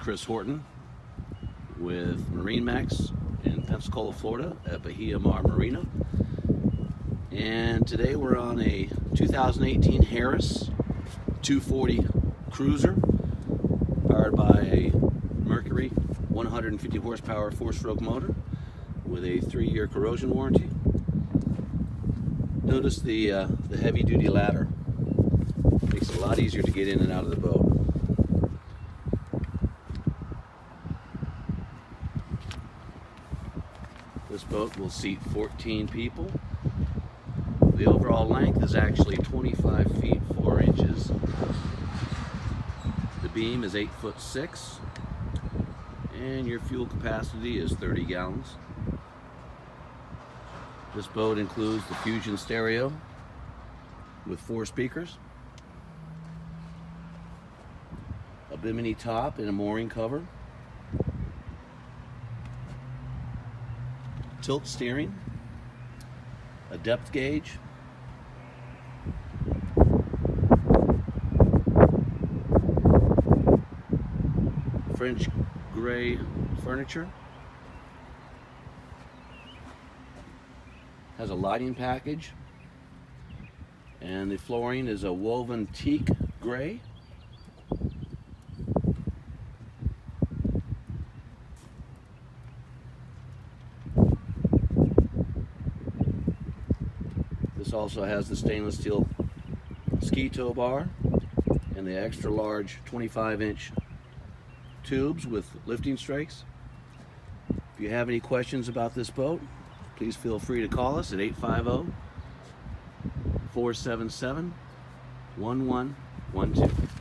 Chris Horton with MarineMax in Pensacola, Florida at Bahia Mar Marina. And today we're on a 2018 Harris 240 cruiser powered by a Mercury 150 horsepower 4-stroke motor with a 3-year corrosion warranty. Notice the heavy-duty ladder. Makes it a lot easier to get in and out of the boat. This boat will seat 14 people. The overall length is actually 25 feet 4 inches. The beam is 8'6", and your fuel capacity is 30 gallons. This boat includes the Fusion stereo with 4 speakers, a bimini top and a mooring cover, tilt steering, a depth gauge, French gray furniture, has a lighting package, and the flooring is a woven teak gray. This also has the stainless steel ski tow bar and the extra large 25-inch tubes with lifting strakes. If you have any questions about this boat, please feel free to call us at 850-477-1112.